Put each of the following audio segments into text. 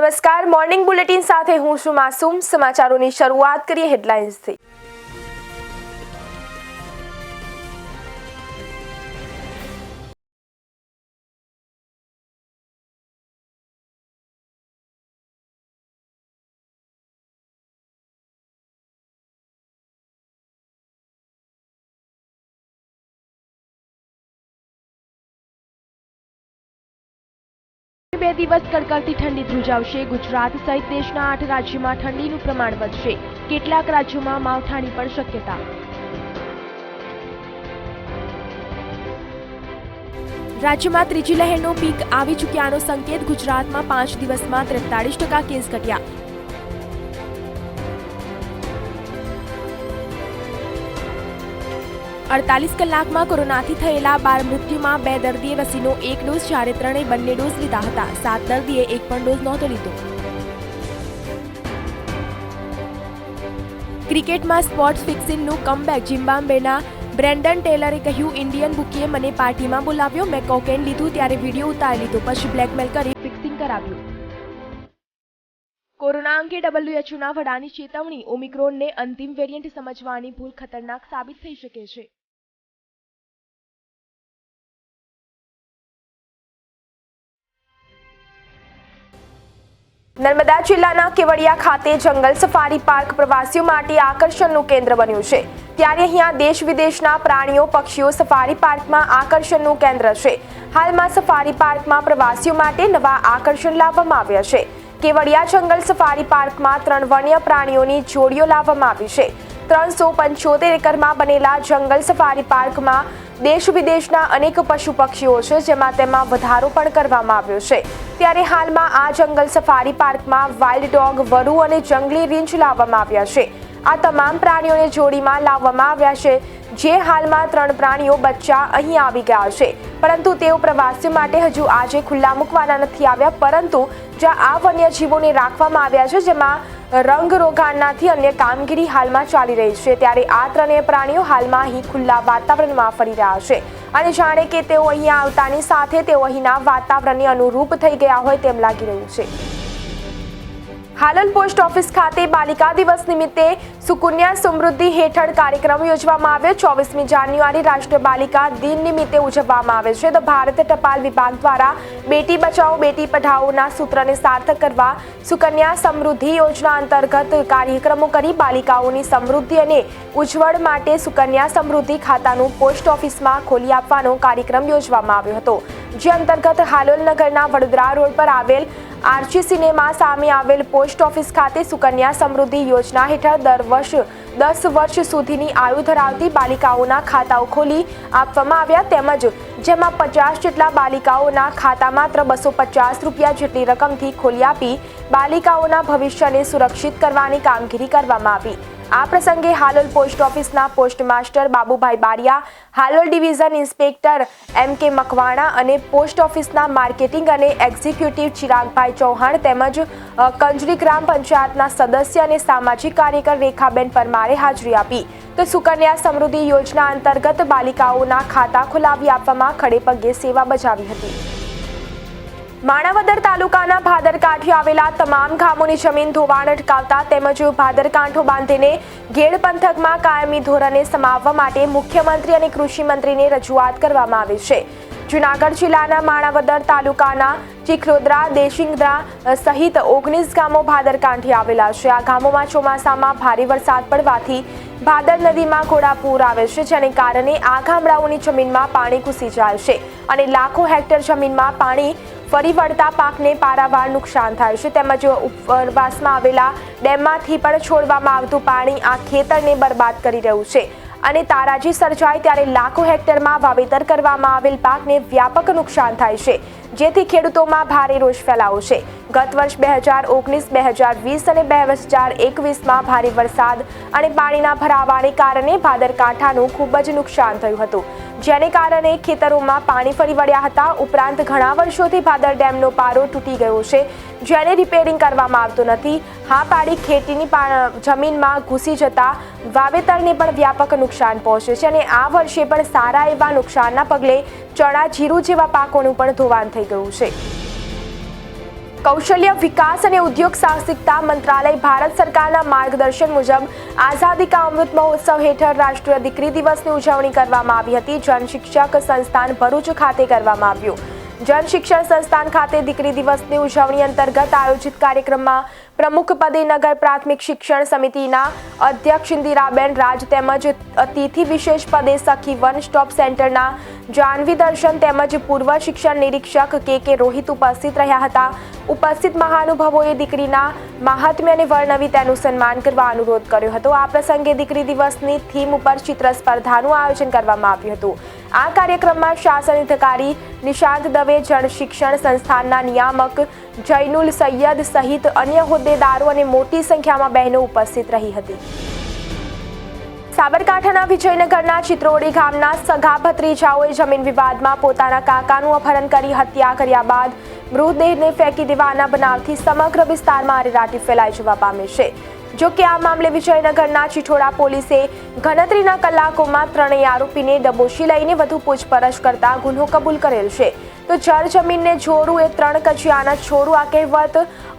નમસ્કાર, morning bulletin સાથે હું છું માસૂમ। સમાચારોની શરૂઆત કરીએ હેડલાઇન્સથી। બે દિવસ કડકડતી ઠંડી ધ્રુજાવશે। ગુજરાત સહિત દેશના 8 રાજ્યોમાં ઠંડીનું પ્રમાણ વધશે। કેટલાક રાજ્યોમાં માવઠાની પણ શક્યતા। રાજ્યમાં ત્રીજી લહેરનો પીક આવી ચૂક્યાનો સંકેત। ગુજરાતમાં 5 દિવસમાં 43% કેસ ઘટ્યા। अड़तालीस कलाकમાં કોરોનાથી થયેલા 12 મૃત્યુમાં 2 દર્દીએ રસીનો 1 ડોઝ જ્યારે 3 બંને ડોઝ લીધા હતા। 7 દર્દીએ 1 પણ ડોઝ નહોતો લીધો। ક્રિકેટમાં સ્પોર્ટ્સ ફિક્સિંગનું કમબેક। ઝિમ્બાબ્વેના બ્રેન્ડન ટેલરે કહ્યું, ઇન્ડિયન બુકીએ મને પાર્ટીમાં બોલાવ્યો। મેં કોકેન લીધું ત્યારે વિડીયો ઉતારી લીધો, પછી બ્લેકમેલ કરી ફિક્સિંગ કરાવ્યું। કોરોના અંગે WHOના વડાની ચેતવણી। ઓમિક્રોનને અંતિમ વેરિયન્ટ સમજવાની ભૂલ ખતરનાક સાબિત થઈ શકે છે। નર્મદા જિલ્લાના કેવડિયા ખાતે જંગલ સફારી પાર્ક પ્રવાસીઓ માટે આકર્ષણનું કેન્દ્ર બન્યું છે। ત્યારે અહીંયા દેશ વિદેશના પ્રાણીઓ પક્ષીઓ સફારી પાર્કમાં આકર્ષણનું કેન્દ્ર છે। હાલમાં સફારી પાર્કમાં પ્રવાસીઓ માટે નવા આકર્ષણ લાવવામાં આવ્યા છે। કેવડિયા જંગલ સફારી પાર્કમાં 3 વન્ય પ્રાણીઓની જોડીઓ લાવવામાં આવી છે। 375 એકરમાં બનેલા જંગલ સફારી પાર્કમાં દેશ વિદેશના અનેક પશુ પક્ષીઓ છે, જેમાં તેમાં વધારો પણ કરવામાં આવ્યો છે। ત્યારે હાલમાં આ જંગલ સફારી પાર્કમાં વાઇલ્ડ ડોગ, વરુ અને જંગલી રીંછ લાવવામાં આવ્યા છે। આ તમામ પ્રાણીઓને જોડીમાં લાવવામાં આવ્યા છે, જે હાલમાં 3 પ્રાણીઓ બચ્ચા અહીં આવી ગયા છે, પરંતુ તેઓ પ્રવાસીઓ માટે હજુ આજે ખુલ્લા મૂકવાના નથી આવ્યા। પરંતુ જ્યાં આ વન્યજીવોને રાખવામાં આવ્યા છે, જેમાં રંગ રોગાણનાથી અન્ય કામગીરી હાલમાં ચાલી રહી છે, ત્યારે આ 3 પ્રાણીઓ હાલમાં અહીં ખુલ્લા વાતાવરણમાં ફરી રહ્યા છે અને જાણે કે તેઓ અહીંયા આવતાની સાથે તેઓ અહીંના વાતાવરણને અનુરૂપ થઈ ગયા હોય તેમ લાગી રહ્યું છે। હાલોલ પોસ્ટ ઓફિસ ખાતે બાલિકા દિવસ નિમિત્તે સુકન્યા સમૃદ્ધિ હેઠળ કાર્યક્રમ યોજવામાં આવ્યો। 24મી જાન્યુઆરી રાષ્ટ્રીય બાલિકા દિન નિમિત્તે ઉજવવામાં આવે છે। તો ભારત ટપાલ વિભાગ દ્વારા બેટી બચાવો બેટી પઢાઓના સૂત્રને સાર્થક કરવા સુકન્યા સમૃદ્ધિ યોજના અંતર્ગત કાર્યક્રમો કરી બાલિકાઓની સમૃદ્ધિ અને ઉજ્જવળ માટે સુકન્યા સમૃદ્ધિ ખાતાનું પોસ્ટ ઓફિસમાં ખોલી આપવાનો કાર્યક્રમ યોજવામાં આવ્યો હતો, જે અંતર્ગત હાલોલ નગરના વડોદરા રોડ પર આવેલ આર્ચી સિનેમા સામે આવેલ પોસ્ટ ઓફિસ ખાતે સુકન્યા સમૃદ્ધિ યોજના હેઠળ દર વર્ષ 10 વર્ષ સુધીની આયુ ધરાવતી બાલિકાઓના ખાતાઓ ખોલી આપવામાં આવ્યા, તેમજ જેમાં 50 જેટલા બાલિકાઓના ખાતા માત્ર 250 રૂપિયા જેટલી રકમથી ખોલી આપી બાલિકાઓના ભવિષ્યને સુરક્ષિત કરવાની કામગીરી કરવામાં આવી। આ પ્રસંગે હાલોલ પોસ્ટ ઓફિસના postmaster Babubhai Bariya, Halol division inspector MK Makwana અને પોસ્ટ ઓફિસના માર્કેટિંગ અને એક્ઝિક્યુટિવ ચિરાગભાઈ ચૌહાણ તેમજ કંજરી ગ્રામ પંચાયતના સદસ્ય અને સામાજિક કાર્યકર રેખાબેન પરમારે હાજરી આપી। તો સુકન્યા સમૃદ્ધિ યોજના અંતર્ગત બાલિકાઓના ખાતા ખોલાવી આપવામાં ખડે પગે સેવા બજાવી હતી। માણાવદર તાલુકાના ભાદર કાંઠે આવેલા તમામ ગામોની જમીન ધોવાણ અટકાવતા તેમજ ભાદર કાંઠો બાંધીને ગેડ પંથકમાં કાયમી ધોરણે સમાવવા માટે મુખ્યમંત્રી અને કૃષિ મંત્રીને રજૂઆત કરવામાં આવી છે। જૂનાગઢ જિલ્લાના માણાવદર તાલુકાના ચિખલોદરા, દેશિંગદરા સહિત 19 ગામો ભાદર કાંઠે આવેલા છે। આ ગામોમાં ચોમાસામાં ભારે વરસાદ પડવાથી ભાદર નદીમાં ઘોડાપૂર આવે છે, જેને કારણે આ ગામડાઓની જમીનમાં પાણી ઘૂસી જાય છે અને લાખો હેક્ટર જમીનમાં પાણી ફરી વળતા પાકને પારાવાર નુકસાન થાય છે, તેમજ ઉપરવાસમાં આવેલા ડેમમાંથી પણ છોડવામાં આવતું પાણી આ ખેતરને બરબાદ કરી રહ્યું છે અને તારાજી સર્જાય ત્યારે લાખો હેક્ટરમાં વાવેતર કરવામાં આવેલ પાકને વ્યાપક નુકસાન થાય છે, જેથી ખેડૂતોમાં ભારે રોષ ફેલાયો છે। ગત વર્ષ 2019, 2020 અને 2021માં ભારે વરસાદ અને પાણીના ભરાવાને કારણે ભાદર કાંઠાનું ખૂબ જ નુકસાન થયું હતું, જેને કારણે ખેતરોમાં પાણી ફરી વળ્યા હતા। ઉપરાંત ઘણા વર્ષોથી ભાદર ડેમનો પારો તૂટી ગયો છે, જેને રિપેરિંગ કરવામાં આવતું નથી। હા પાડી ખેતીની જમીનમાં ઘૂસી જતા વાવેતરને પણ વ્યાપક નુકસાન પહોંચે છે અને આ વર્ષે પણ સારા એવા નુકસાનના પગલે ચણા, જીરું જેવા પાકોનું પણ ધોવાણ થઈ ગયું છે। કૌશલ્ય વિકાસ અને ઉદ્યોગ સાહસિકતા મંત્રાલય ભારત સરકારના માર્ગદર્શન મુજબ આઝાદી કા અમૃત મહોત્સવ હેઠળ રાષ્ટ્રીય દીકરી દિવસની ઉજવણી કરવામાં આવી હતી. જનશિક્ષક સંસ્થાન ભરૂચ ખાતે કરવામાં આવ્યું. જનશિક્ષણ સંસ્થાન ખાતે દીકરી દિવસની ઉજવણી અંતર્ગત આયોજિત કાર્યક્રમમાં પ્રમુખ પદે નગર પ્રાથમિક શિક્ષણ સમિતિના અધ્યક્ષ ઇન્દિરાબેન રાજ તેમજ અતિથિ વિશેષ પદે સખી વન સ્ટોપ સેન્ટરના જાનવી દર્શન તેમજ પૂર્વ શિક્ષણ નિરીક્ષક કે રોહિત ઉપસ્થિત રહ્યા હતા. ઉપસ્થિત મહાનુભાવોએ દીકરીના મહાત્મ્યને વર્ણવી તેનું સન્માન કરવા અનુરોધ કર્યો હતો. આ પ્રસંગે દીકરી દિવસની થીમ ઉપર ચિત્ર સ્પર્ધાનું આયોજન કરવામાં આવ્યું હતું. આ કાર્યક્રમમાં શાસન અધિકારી નિશાંત દવે, જનશિક્ષણ સંસ્થાનના નિયામક જૈનુલ સૈયદ સહિત અન્ય હોદ્દેદારો અને મોટી સંખ્યામાં બહેનો ઉપસ્થિત રહી હતી. સાબરકાંઠાના વિજયનગરના ચિત્રોડી ગામના સગા ભત્રીજાઓએ જમીન વિવાદમાં પોતાના કાકાનું અપહરણ કરી હત્યા કર્યા બાદ મૃતદેહને ફેંકી દેવાના બનાવથી સમગ્ર વિસ્તારમાં અરેરાટી ફેલાઈ જવા પામી છે. જો કે આ મામલે વિજયનગરના ચિઠોડા પોલીસે ગણતરીના કલાકોમાં ત્રણેય આરોપીને દબોચી લઈને વધુ પૂછપરછ કરતા ગુનો કબૂલ કરેલ છે. તો જળ જમીનને જોડવું એ ત્રણ કજિયાના છોડું આ કહેવત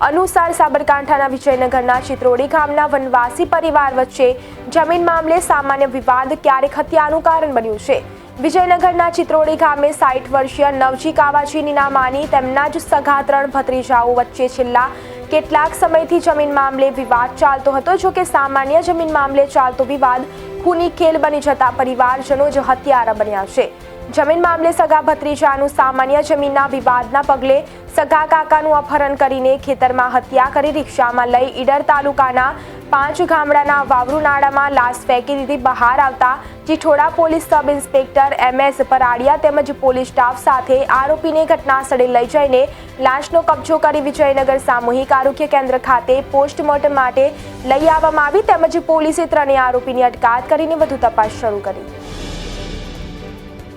અનુસાર સાબરકાંઠાના વિજયનગરના ચિત્રોડી ગામના વનવાસી પરિવાર વચ્ચે જમીન મામલે સામાન્ય વિવાદ ક્યારેક હત્યાનું કારણ બન્યું છે. વિજયનગરના ચિત્રોડી ગામે 60 વર્ષીય નવજી કાવાજી નીનામાની તેમના જ સગા ત્રણ ભત્રીજાઓ વચ્ચે છેલ્લા કેટલાક સમયથી જમીન મામલે વિવાદ ચાલતો હતો. જો કે સામાન્ય જમીન મામલે ચાલતો વિવાદ ખૂની ખેલ બની જતા પરિવારજનો જ હત્યારા બન્યા છે. જમીન મામલે સગા ભત્રીજાનું સામાન્ય જમીનના વિવાદના પગલે સગા કાકાનું અપહરણ કરીને ખેતરમાં હત્યા કરી રિક્ષામાં લઈ ઈડર તાલુકાના 5 ગામડાના વાવરુ નાળામાં લાશ ફેંકી દીધી. બહાર આવતા Chithoda police sub inspector MS પરાડિયા તેમજ પોલીસ સ્ટાફ સાથે આરોપીને ઘટના સ્થળે લઈ જઈને લાશનો કબજો કરી વિજયનગર સામૂહિક આરોગ્ય કેન્દ્ર ખાતે પોસ્ટમોર્ટમ માટે લઈ આવવામાં આવી તેમજ પોલીસે ત્રણેય આરોપીની અટકાયત કરીને વધુ તપાસ શરૂ કરી.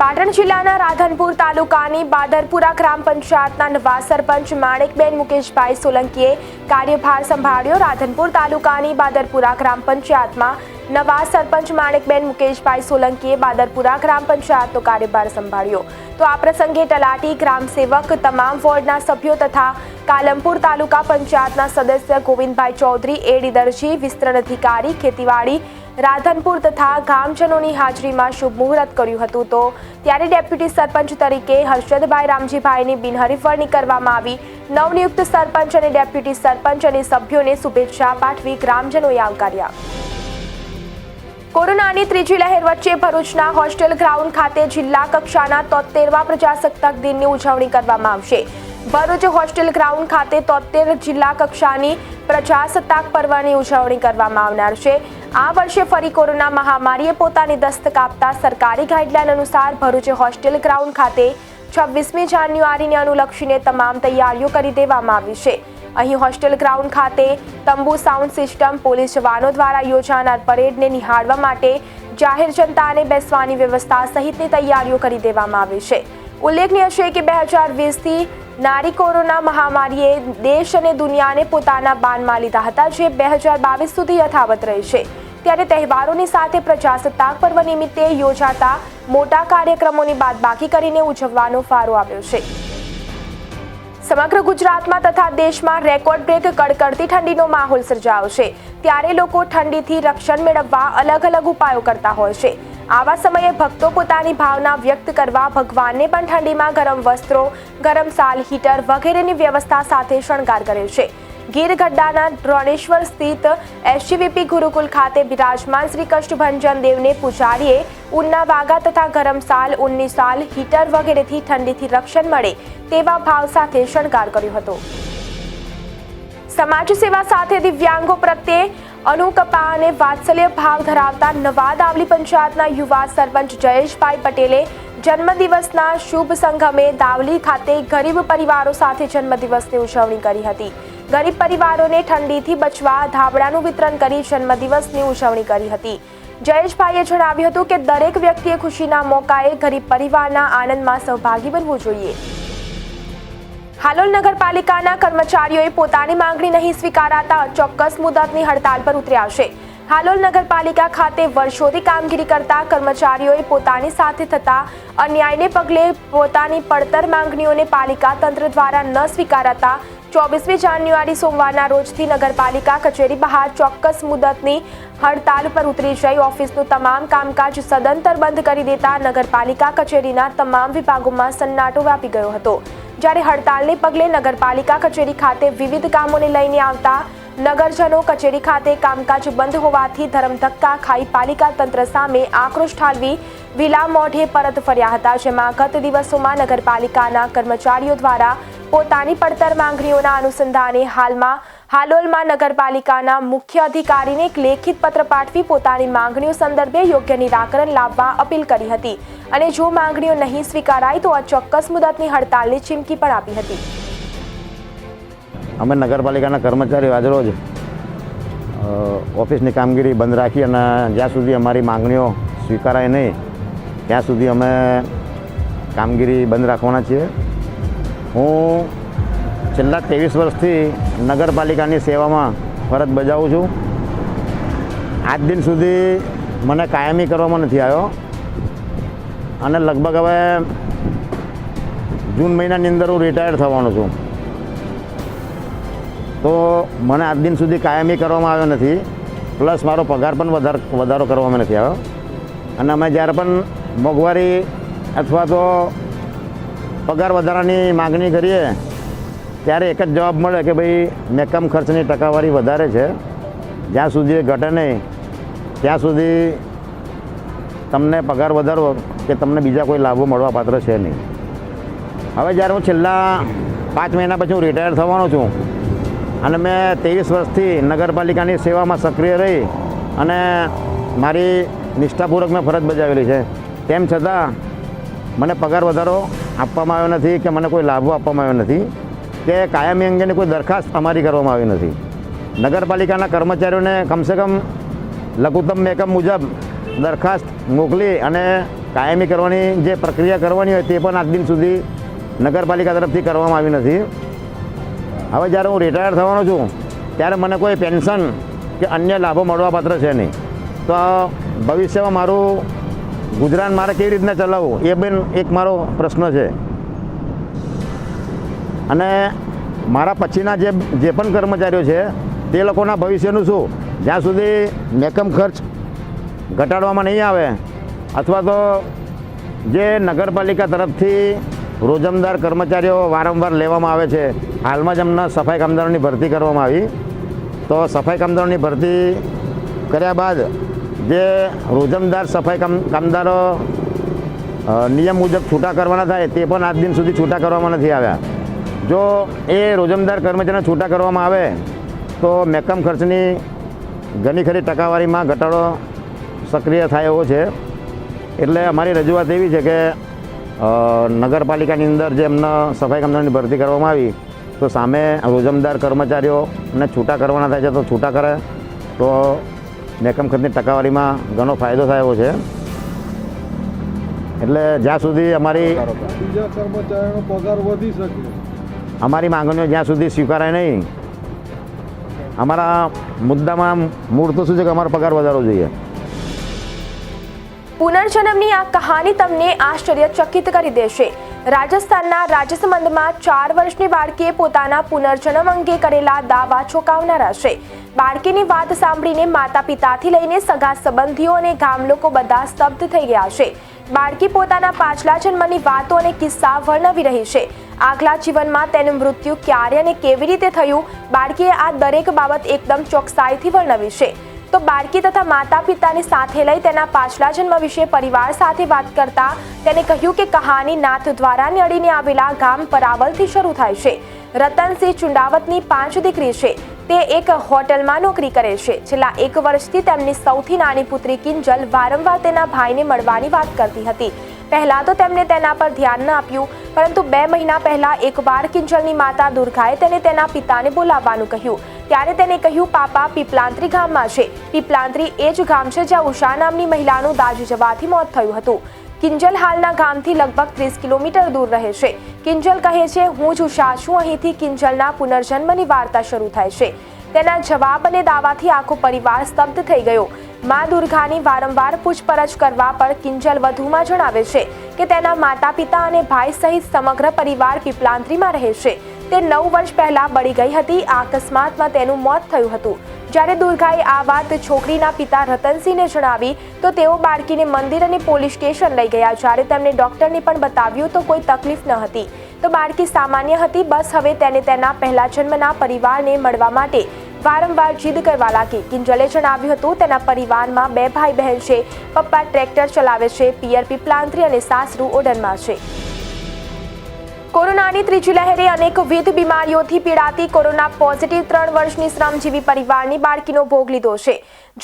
પાટણ જિલ્લાના રાધનપુર તાલુકાની બાદરપુરા ગ્રામ પંચાયતના નવા સરપંચ માણેકબેન મુકેશભાઈ સોલંકીએ કાર્યભાર સંભાળ્યો. રાધનપુર તાલુકાની બાદરપુરા ગ્રામ પંચાયતમાં નવા સરપંચ માણેકબેન મુકેશભાઈ સોલંકીએ બાદરપુરા ગ્રામ પંચાયતનો કાર્યભાર સંભાળ્યો. તો આ પ્રસંગે તલાટી, ગ્રામ સેવક, તમામ વોર્ડના સભ્યો તથા કાલમપુર તાલુકા પંચાયતના સદસ્ય ગોવિંદભાઈ ચૌધરી, એડી દરજી, વિસ્તરણ અધિકારી, ખેતીવાડી રાધનપુર તથા ગામજનોની હાજરીમાં શુભ મુહૂર્ત કર્યું હતું. તો ત્યારે ડેપ્યુટી સરપંચ તરીકે હર્ષદભાઈ રામજીભાઈની બિનહરીફ વરણી કરવામાં આવી. નવનિયુક્ત સરપંચ અને ડેપ્યુટી સરપંચ અને સભ્યોને શુભેચ્છા પાઠવી ગ્રામજનોએ આવકાર્યા. કોરોનાની ત્રીજી લહેર વચ્ચે ભરૂચના હોસ્ટેલ ગ્રાઉન્ડ ખાતે જિલ્લા કક્ષાના 73વા પ્રજાસત્તાક દિનની ઉજવણી કરવામાં આવશે. ભરૂચ હોસ્ટેલ ગ્રાઉન્ડ ખાતે 73 જિલ્લા કક્ષાની પ્રજાસત્તાક પર્વની ઉજવણી કરવામાં આવનાર છે. આ વર્ષે ફરી કોરોના મહામારીએ પોતાની દસ્તક આપતા સરકારી ગાઈડલાઈન અનુસાર ભરૂચ હોસ્ટેલ ગ્રાઉન્ડ ખાતે 26મી જાન્યુઆરીને અનુલક્ષીને તમામ તૈયારીઓ કરી દેવામાં આવી છે. અહીં હોસ્ટેલ ગ્રાઉન્ડ ખાતે તંબુ, સાઉન્ડ સિસ્ટમ, પોલીસ જવાનો દ્વારા યોજાનાર પરેડને નિહાળવા માટે જાહેર જનતાને બેસવાની વ્યવસ્થા સહિતની તૈયારીઓ કરી દેવામાં આવી છે. ઉલ્લેખનીય છે કે 2020થી નારી કોરોના મહામારીએ દેશ અને દુનિયાને પોતાના બાનમાં લીધા હતા, જે 2022 સુધી યથાવત રહી છે. ત્યારે તહેવારોની સાથે પ્રજાસત્તાક પર્વ નિમિત્તે યોજાતા મોટા કાર્યક્રમોની બાદબાકી કરીને ઉજવવાનો ફાળો આવ્યો છે. સમગ્ર ગુજરાતમાં તથા દેશમાં રેકોર્ડ બ્રેક કડકડતી ઠંડીનો માહોલ સર્જાયો છે. ત્યારે લોકો ઠંડીથી રક્ષણ મેળવવા અલગ અલગ ઉપાયો કરતા હોય છે. આવા સમયે ભક્તો પોતાની ભાવના વ્યક્ત કરવા ભગવાનને પણ ઠંડીમાં ગરમ વસ્ત્રો, ગરમ સાલ, હીટર વગેરેની વ્યવસ્થા સાથે શણગાર કરે છે. ગીર ગઢડાના દ્રોણેશ્વર સ્થિત SGVP ગુરુકુલ ખાતે બિરાજમાન શ્રી કષ્ટભંજન દેવને પૂજારીએ ઊનના વાગા તથા ગરમ સાલ, ઊનની સાલ, હીટર વગેરેથી ઠંડીથી રક્ષણ મળે તેવા ભાવ સાથે શણગાર કર્યો હતો. સમાજ સેવા સાથે દિવ્યાંગો પ્રત્યે અનુકંપા અને વાત્સલ્ય ભાવ ધરાવતા નવા દાવલી પંચાયતના યુવા સરપંચ જયેશભાઈ પટેલે જન્મદિવસના શુભ સંગમે દાવલી ખાતે ગરીબ પરિવારો સાથે જન્મદિવસની ઉજવણી કરી હતી. ગરીબ પરિવારોને ઠંડીથી બચવા ધાબળાનું વિતરણ કરી જન્મદિવસની ઉજવણી કરી હતી. જયેશભાઈએ જણાવ્યું હતું કે દરેક વ્યક્તિએ ખુશીના મોકાએ ગરીબ પરિવારના આનંદમાં સહભાગી બનવું જોઈએ. હાલોલ નગરપાલિકાના કર્મચારીઓએ પોતાની માંગણી નહીં સ્વીકારાતા ચોક્કસ મુદતની હડતાલ પર ઉતર્યા છે. હાલોલ નગરપાલિકા ખાતે વર્ષોથી કામગીરી કરતા કર્મચારીઓએ પોતાની સાથે થતા અન્યાયને પગલે પોતાની પડતર માંગણીઓને પાલિકા તંત્ર દ્વારા ન સ્વીકારાતા 24મી જાન્યુઆરી સોમવારના રોજથી નગરપાલિકા કચેરી બહાર ચોક્કસ મુદતની હડતાલ પર ઉતરી જઈ ઓફિસનું તમામ કામકાજ સદંતર બંધ કરી દેતા નગરપાલિકા કચેરીના તમામ વિભાગોમાં સન્નાટો વ્યાપી ગયો હતો. જ્યારે હડતાલને પગલે નગરપાલિકા કચેરી ખાતે વિવિધ કામોને લઈને આવતા નગરજનો કચેરી ખાતે કામકાજ બંધ હોવાથી ધરમધક્કા ખાઈ પાલિકા તંત્ર સામે આક્રોશ ઠાલવી વિલા મોઢે પરત ફર્યા હતા. જેમાં ગત દિવસોમાં નગરપાલિકાના કર્મચારીઓ દ્વારા પોતાની પડતર માંગણીઓના અનુસંધાને હાલોલમાં નગરપાલિકાના મુખ્ય અધિકારીને એક લેખિત પત્ર પાઠવી પોતાની માંગણીઓ સંદર્ભે યોગ્ય નિરાકરણ લાવવા અપીલ કરી હતી અને જો માંગણીઓ નહીં સ્વીકારાય તો અચોક્કસ મુદતની હડતાલની ચીમકી પણ આપી હતી. અમે નગરપાલિકાના કર્મચારીઓ આજરોજ ઓફિસની કામગીરી બંધ રાખી અને જ્યાં સુધી અમારી માંગણીઓ સ્વીકારાય નહીં ત્યાં સુધી અમે કામગીરી બંધ રાખવાના છીએ. હું છેલ્લા 23 વર્ષથી નગરપાલિકાની સેવામાં ફરજ બજાવું છું. આજ દિન સુધી મને કાયમી કરવામાં નથી આવ્યો અને લગભગ હવે જૂન મહિનાની અંદર હું રિટાયર થવાનો છું. તો મને આજ દિન સુધી કાયમી કરવામાં આવ્યો નથી, પ્લસ મારો પગાર પણ વધારો કરવામાં નથી આવ્યો. અને અમે જ્યારે પણ મોંઘવારી અથવા તો પગાર વધારાની માગણી કરીએ ત્યારે એક જ જવાબ મળે કે ભાઈ મહેકમ ખર્ચની ટકાવારી વધારે છે, જ્યાં સુધી ઘટે નહીં ત્યાં સુધી તમને પગાર વધારો કે તમને બીજા કોઈ લાભો મળવા પાત્ર છે નહીં. હવે જ્યારે હું છેલ્લા 5 મહિના પછી હું રિટાયર થવાનો છું અને મેં 23 વર્ષથી નગરપાલિકાની સેવામાં સક્રિય રહી અને મારી નિષ્ઠાપૂર્વક મેં ફરજ બજાવેલી છે, તેમ છતાં મને પગાર વધારો આપવામાં આવ્યો નથી કે મને કોઈ લાભો આપવામાં આવ્યો નથી કે કાયમી અંગેની કોઈ દરખાસ્ત અમારી કરવામાં આવી નથી. નગરપાલિકાના કર્મચારીઓને કમસે કમ લઘુત્તમ મહેકમ મુજબ દરખાસ્ત મોકલી અને કાયમી કરવાની જે પ્રક્રિયા કરવાની હોય તે પણ આજ દિન સુધી નગરપાલિકા તરફથી કરવામાં આવી નથી. હવે જ્યારે હું રિટાયર થવાનો છું ત્યારે મને કોઈ પેન્શન કે અન્ય લાભો મળવાપાત્ર છે નહીં. તો ભવિષ્યમાં મારું ગુજરાન મારે કેવી રીતના ચલાવવું એ પણ એક મારો પ્રશ્ન છે. અને મારા પછીના જે પણ કર્મચારીઓ છે તે લોકોના ભવિષ્યનું શું? જ્યાં સુધી મહેકમ ખર્ચ ઘટાડવામાં નહીં આવે અથવા તો જે નગરપાલિકા તરફથી રોજમદાર કર્મચારીઓ વારંવાર લેવામાં આવે છે, હાલમાં જ અમને સફાઈ કામદારોની ભરતી કરવામાં આવી, તો સફાઈ કામદારોની ભરતી કર્યા બાદ જે રોજમદાર સફાઈ કામદારો નિયમ મુજબ છૂટા કરવાના થાય તે પણ આજ દિન સુધી છૂટા કરવામાં નથી આવ્યા. જો એ રોજમદાર કર્મચારીને છૂટા કરવામાં આવે તો મહેકમ ખર્ચની ઘણી ખરી ટકાવારીમાં ઘટાડો સક્રિય થાય એવો છે. એટલે અમારી રજૂઆત એવી છે કે નગરપાલિકાની અંદર જે એમને સફાઈ કામદારોની ભરતી કરવામાં આવી તો સામે રોજમદાર કર્મચારીઓને છૂટા કરવાના થાય છે તો છૂટા કરે તો મહેકમ ખર્ચની ટકાવારીમાં ઘણો ફાયદો થાય એવો છે. એટલે જ્યાં સુધી અમારી બીજા કર્મચારીનો પગાર વધી શકે, અમારી માંગણીઓ જ્યાં સુધી સ્વીકારાય નહીં, અમારા મુદ્દામાં મૂળ તો શું છે કે અમારો પગાર વધારવો જોઈએ. પુનર્જન્મની આ કહાની તમને આશ્ચર્યચકિત કરી દેશે. રાજસ્થાનના રાજસમંદમાં 4 વર્ષની બાળકીએ પોતાના પુનર્જન્મ અંગે કરેલા દાવા ચોંકાવનારા છે. બાળકીની વાત સાંભળીને માતા પિતાથી લઈને સગા સંબંધીઓ અને ગામ લોકો બધા સ્તબ્ધ થઈ ગયા છે. બાળકી પોતાના પાછલા જન્મની વાતો અને કિસ્સા વર્ણવી રહી છે. આગલા જીવનમાં તેનું મૃત્યુ ક્યારે અને કેવી રીતે થયું, બાળકીએ આ દરેક બાબત એકદમ ચોકસાઈથી વર્ણવી છે. તો બાળકી તથા માતા પિતાની સાથે લઈ તેના પાછલા જન્મ વિશે પરિવાર સાથે વાત કરતા તેને કહ્યું કે કહાની નાથ દ્વારાને અડીને આવેલા ગામ પરાવલથી શરૂ થાય છે. રતનસિંહ ચુંડાવતની 5 દીકરી છે. તે એક હોટલમાં નોકરી કરે છે. છેલ્લા 1 વર્ષથી તેમની સૌથી નાની પુત્રી કિંજલ વારંવાર તેના ભાઈને મળવાની વાત કરતી હતી. પહેલા તો તેમને તેના પર ધ્યાન ન આપ્યું, પરંતુ 2 મહિના પહેલા એકવાર કિંજલની માતા દુર્ગાએ તેને તેના પિતાને બોલાવવાનું કહ્યું. ત્યારે તેને કહ્યું, પાપા પીપલાંત્રી ગામમાં છે. પીપલાંત્રી એ જ ગામ છે જ્યાં ઉષા નામની મહિલાનું દાઝી જવાથી મોત થયું હતું. કિંજલ હાલના ગામથી લગભગ 30 કિલોમીટર દૂર રહે છે. કિંજલ કહે છે, હું જ ઉષા છું. અહીંથી કિંજલના પુનર્જન્મની વાર્તા શરૂ થાય છે. તેના જવાબ અને દાવાથી આખો પરિવાર સ્તબ્ધ થઈ ગયો. માં દુર્ગાની વારંવાર પૂછપરછ કરવા પર કિંજલ વધુમાં જણાવે છે કે તેના માતા પિતા અને ભાઈ સહિત સમગ્ર પરિવાર પીપલાંત્રીમાં રહે છે. તે 9 વર્ષ પહેલા બળી ગઈ હતી. આ અકસ્માતમાં તેનું મોત થયું હતું. જ્યારે દુર્ગાએ આ વાત છોકરીના પિતા રતનસિંહને જણાવી તો તેઓ બાળકીને મંદિર અને પોલીસ સ્ટેશન લઈ ગયા. જ્યારે તેમણે ડોક્ટરને પણ બતાવ્યું તો કોઈ તકલીફ ન હતી, તો બાળકી સામાન્ય હતી. બસ હવે તેને તેના પહેલા જન્મના પરિવારને મળવા માટે વારંવાર જીદ કરવા લાગી. કિંજલે જણાવ્યું હતું તેના પરિવારમાં 2 ભાઈ બહેન છે. પપ્પા ટ્રેક્ટર ચલાવે છે, પિયર પીપલાંત્રી અને સાસરું ઓડનમાં છે. કોરોનાની ત્રીજી લહેરે અનેકવિધ બીમારીઓથી પીડાતી કોરોના પોઝિટિવ 3 વર્ષની શ્રમજીવી પરિવારની બાળકીનો ભોગ લીધો છે.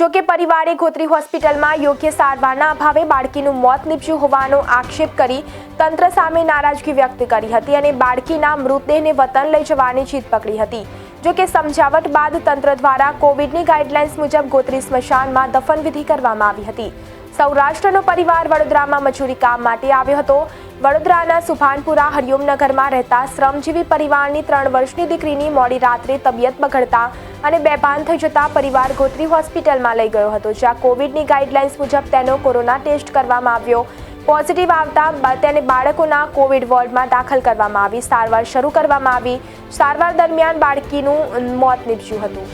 જોકે પરિવારે ગોત્રી હોસ્પિટલમાં યોગ્ય સારવારના અભાવે બાળકીનું મોત નીપજ્યું હોવાનો આક્ષેપ કરી તંત્ર સામે નારાજગી વ્યક્ત કરી હતી અને બાળકીના મૃતદેહને વતન લઈ જવાની જીદ પકડી હતી. જોકે સમજાવટ બાદ તંત્ર દ્વારા કોવિડની ગાઈડલાઇન્સ મુજબ ગોત્રી સ્મશાનમાં દફનવિધિ કરવામાં આવી હતી. સૌરાષ્ટ્રનો પરિવાર વડોદરામાં મજૂરી કામ માટે આવ્યો હતો. વડોદરાના સુભાનપુરા હરિઓમનગરમાં રહેતા શ્રમજીવી પરિવારની 3 વર્ષની દીકરીની મોડી રાત્રે તબિયત બગડતા અને બેભાન થઈ જતા પરિવાર ગોત્રી હોસ્પિટલમાં લઈ ગયો હતો, જ્યાં કોવિડની ગાઈડલાઇન્સ મુજબ તેનો કોરોના ટેસ્ટ કરવામાં આવ્યો. પોઝિટિવ આવતા તેને બાળકોના કોવિડ વોર્ડમાં દાખલ કરવામાં આવી. સારવાર શરૂ કરવામાં આવી. સારવાર દરમિયાન બાળકીનું મોત નીપજ્યું હતું.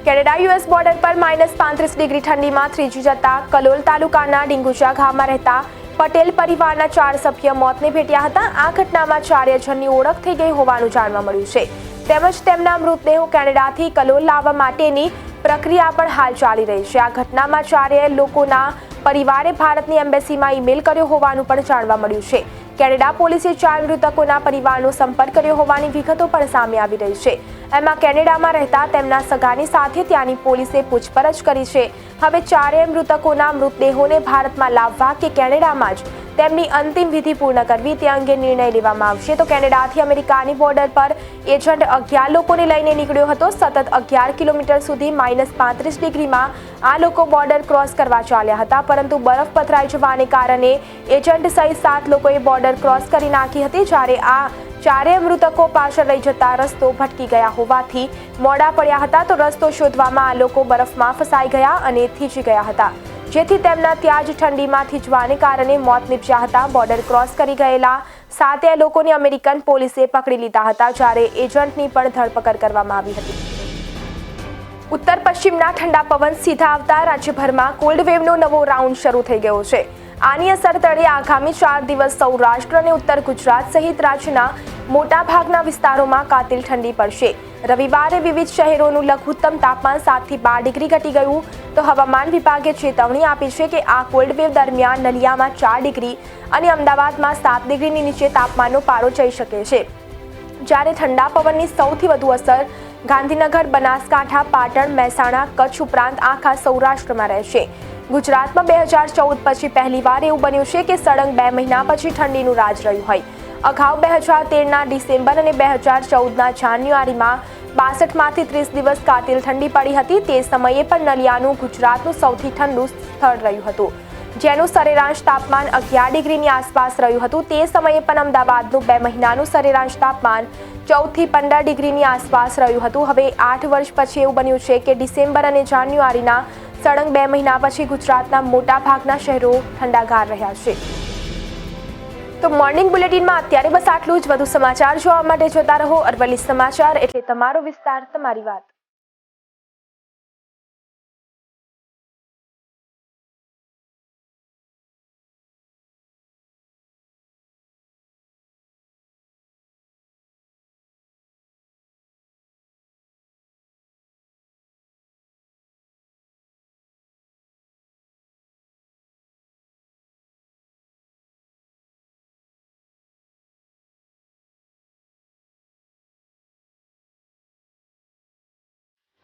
કેનેડા યુએસ બોર્ડર પર -35 ડિગ્રી ઠંડીમાં થ્રીજી જતા કલોલ તાલુકાના ડિંગુચા ગામમાં રહેતા પટેલ પરિવારના 4 સભ્ય મોતને ભેટ્યા હતા. આ ઘટનામાં 4 જણની ઓળખ થઈ ગઈ હોવાનું જાણવા મળ્યું છે. તેમજ તેમના મૃતદેહો કેનેડાથી કલોલ લાવવા માટેની પ્રક્રિયા પણ હાલ ચાલી રહી છે. આ ઘટનામાં 4 લોકોના પરિવારે ભારતની એમ્બેસીમાં ઈમેલ કર્યો હોવાનું પણ જાણવા મળ્યું છે. કેનેડા પોલીસે 4 મૃતકોના પરિવારનો સંપર્ક કર્યો હોવાની વિગતો પણ સામે આવી રહી છે. એમાં કેનેડામાં રહેતા તેમના સગાની સાથે ત્યાંની પોલીસે પૂછપરછ કરી છે. હવે 4 મૃતકોના મૃતદેહોને ભારતમાં લાવવા કે કેનેડામાં જ તેમની અંતિમ વિધિ પૂર્ણ કરવી તે અંગે નિર્ણય લેવામાં આવશે. તો કેનેડાથી અમેરિકાની બોર્ડર પર એજન્ટ 11 લોકોને લઈને નીકળ્યો હતો. સતત 11 કિલોમીટર સુધી -35 ડિગ્રીમાં આ લોકો બોર્ડર ક્રોસ કરવા ચાલ્યા હતા, પરંતુ બરફ પથરાઈ જવાને કારણે એજન્ટ સહિત 7 લોકોએ બોર્ડર ક્રોસ કરી નાખી હતી. જ્યારે આ 4 મૃતકો પાછળ લઈ જતા રસ્તો ભટકી ગયા હોવાથી મોડા પડ્યા હતા. તો રસ્તો શોધવામાં આ લોકો બરફમાં ફસાઈ ગયા અને થીજી ગયા હતા, જેથી તેમના ત્યાં જ ઠંડીમાં થીજવાને કારણે મોત નીપજ્યા હતા. બોર્ડર ક્રોસ કરી ગયેલા 7 લોકોને અમેરિકન પોલીસે પકડી લીધા હતા, જ્યારે એજન્ટની પણ ધરપકડ કરવામાં આવી હતી. ઉત્તર પશ્ચિમના ઠંડા પવન સીધા આવતા રાજ્યભરમાં કોલ્ડ વેવનો નવો રાઉન્ડ શરૂ થઈ ગયો છે. આની અસર તળે આગામી 4 દિવસ સૌરાષ્ટ્ર અને ઉત્તર ગુજરાત સહિત રાજ્યના મોટાભાગના વિસ્તારોમાં કાતિલ ઠંડી પડશે. રવિવારે વિવિધ શહેરોનું લઘુત્તમ તાપમાન 7 થી 12 ડિગ્રી ઘટી ગયું. તો હવામાન વિભાગે ચેતવણી આપી છે કે આ કોલ્ડ વેવ દરમિયાન નલિયામાં 4 ડિગ્રી અને અમદાવાદમાં 7 ડિગ્રીની નીચે તાપમાનનો પારો જઈ શકે છે. જ્યારે ઠંડા પવનની સૌથી વધુ અસર ગાંધીનગર, બનાસકાંઠા, પાટણ, મહેસાણા, કચ્છ ઉપરાંત આખા સૌરાષ્ટ્રમાં રહેશે. ગુજરાતમાં 2014 પછી પહેલીવાર એવું બન્યું છે કે સળંગ 2 મહિના પછી ઠંડીનું રાજ રહ્યું હોય. અગાઉ 2013ના ડિસેમ્બર અને 2014ના જાન્યુઆરીમાં 62માંથી 30 દિવસ કાતિલ ઠંડી પડી હતી. તે સમયે પણ નલિયાનું ગુજરાતનું સૌથી ઠંડુ સ્થળ રહ્યું હતું, જેનું સરેરાશ તાપમાન 11 ડિગ્રીની આસપાસ રહ્યું હતું. તે સમયે પણ અમદાવાદનું 2 મહિનાનું સરેરાશ તાપમાન 14 થી 15 ડિગ્રીની આસપાસ રહ્યું હતું. હવે 8 વર્ષ પછી એવું બન્યું છે કે ડિસેમ્બર અને જાન્યુઆરીના સળંગ 2 મહિના પછી ગુજરાતના મોટાભાગના શહેરો ઠંડાગાર રહ્યા છે. તો મોર્નિંગ બુલેટિનમાં અત્યારે બસ આટલું જ. વધુ સમાચાર જોવા માટે જોતા રહો અરવલ્લી સમાચાર, એટલે તમારો વિસ્તાર, તમારી વાત.